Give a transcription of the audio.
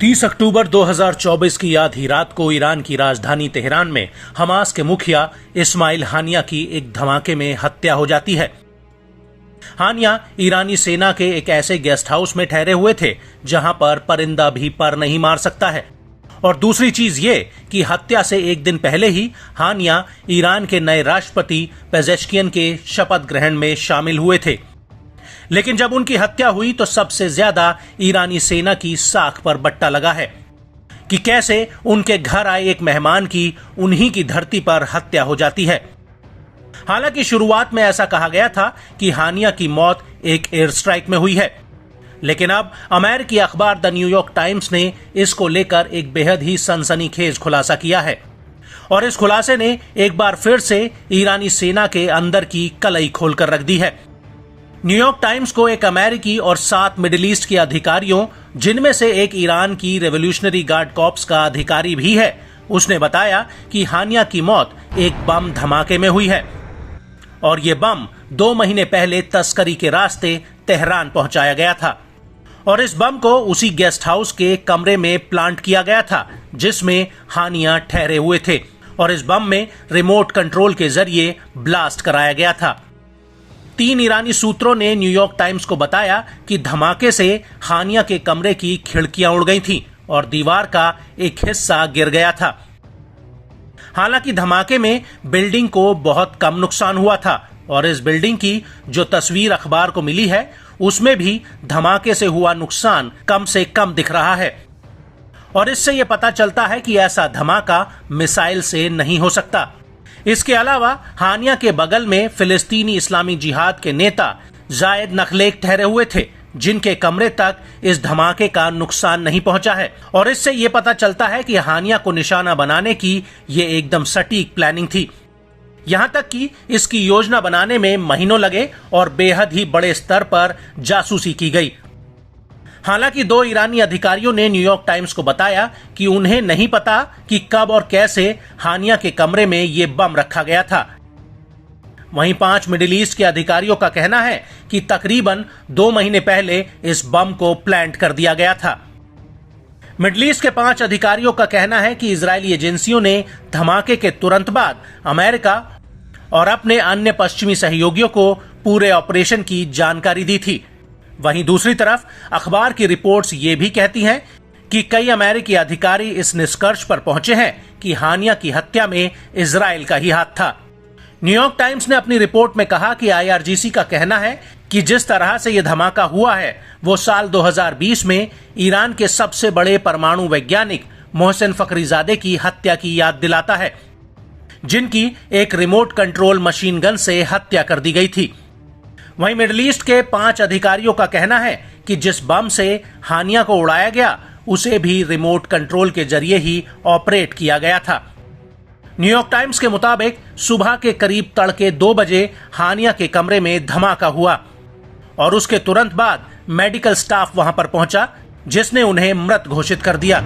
30 अक्टूबर 2024 की आधी रात को ईरान की राजधानी तेहरान में हमास के मुखिया इस्माइल हानिया की एक धमाके में हत्या हो जाती है। हानिया ईरानी सेना के एक ऐसे गेस्ट हाउस में ठहरे हुए थे जहां पर परिंदा भी पर नहीं मार सकता है। और दूसरी चीज ये कि हत्या से एक दिन पहले ही हानिया ईरान के नए राष्ट्रपति पेजेश्कियन के शपथ ग्रहण में शामिल हुए थे। लेकिन जब उनकी हत्या हुई तो सबसे ज्यादा ईरानी सेना की साख पर बट्टा लगा है कि कैसे उनके घर आए एक मेहमान की उन्हीं की धरती पर हत्या हो जाती है। हालांकि शुरुआत में ऐसा कहा गया था कि हानिया की मौत एक एयर स्ट्राइक में हुई है, लेकिन अब अमेरिकी अखबार द न्यूयॉर्क टाइम्स ने इसको लेकर एक बेहद ही सनसनीखेज खुलासा किया है। और इस खुलासे ने एक बार फिर से ईरानी सेना के अंदर की कलई खोलकर रख दी है। न्यूयॉर्क टाइम्स को एक अमेरिकी और 7 मिडिल ईस्ट के अधिकारियों, जिनमें से एक ईरान की रेवोल्यूशनरी गार्ड कॉर्प्स का अधिकारी भी है, उसने बताया कि हानिया की मौत एक बम धमाके में हुई है और ये बम 2 महीने पहले तस्करी के रास्ते तेहरान पहुंचाया गया था और इस बम को उसी गेस्ट हाउस के कमरे में प्लांट किया गया था जिसमें हानिया ठहरे हुए थे और इस बम में रिमोट कंट्रोल के जरिए ब्लास्ट कराया गया था। 3 ईरानी सूत्रों ने न्यूयॉर्क टाइम्स को बताया कि धमाके से हानिया के कमरे की खिड़कियां उड़ गई थीं और दीवार का एक हिस्सा गिर गया था। हालांकि धमाके में बिल्डिंग को बहुत कम नुकसान हुआ था और इस बिल्डिंग की जो तस्वीर अखबार को मिली है उसमें भी धमाके से हुआ नुकसान कम से कम दिख रहा है और इससे यह पता चलता है कि ऐसा धमाका मिसाइल से नहीं हो सकता। इसके अलावा हानिया के बगल में फिलिस्तीनी इस्लामी जिहाद के नेता जायद नखलेक ठहरे हुए थे जिनके कमरे तक इस धमाके का नुकसान नहीं पहुंचा है और इससे यह पता चलता है कि हानिया को निशाना बनाने की ये एकदम सटीक प्लानिंग थी। यहां तक कि इसकी योजना बनाने में महीनों लगे और बेहद ही बड़े स्तर पर जासूसी की गई। हालांकि 2 ईरानी अधिकारियों ने न्यूयॉर्क टाइम्स को बताया कि उन्हें नहीं पता कि कब और कैसे हानिया के कमरे में ये बम रखा गया था। वहीं 5 मिडिल ईस्ट के अधिकारियों का कहना है कि तकरीबन 2 महीने पहले इस बम को प्लांट कर दिया गया था। मिडिल ईस्ट के 5 अधिकारियों का कहना है कि इजरायली एजेंसियों ने धमाके के तुरंत बाद अमेरिका और अपने अन्य पश्चिमी सहयोगियों को पूरे ऑपरेशन की जानकारी दी थी। वहीं दूसरी तरफ अखबार की रिपोर्ट्स ये भी कहती हैं कि कई अमेरिकी अधिकारी इस निष्कर्ष पर पहुंचे हैं कि हानिया की हत्या में इजराइल का ही हाथ था। न्यूयॉर्क टाइम्स ने अपनी रिपोर्ट में कहा कि IRGC का कहना है कि जिस तरह से यह धमाका हुआ है वो साल 2020 में ईरान के सबसे बड़े परमाणु वैज्ञानिक मोहसिन फखरीजादे की हत्या की याद दिलाता है, जिनकी एक रिमोट कंट्रोल मशीन गन से हत्या कर दी गई थी। वहीं मिडिल ईस्ट के 5 अधिकारियों का कहना है कि जिस बम से हानिया को उड़ाया गया उसे भी रिमोट कंट्रोल के जरिए ही ऑपरेट किया गया था। न्यूयॉर्क टाइम्स के मुताबिक सुबह के करीब तड़के 2 बजे हानिया के कमरे में धमाका हुआ और उसके तुरंत बाद मेडिकल स्टाफ वहां पर पहुंचा जिसने उन्हें मृत घोषित कर दिया।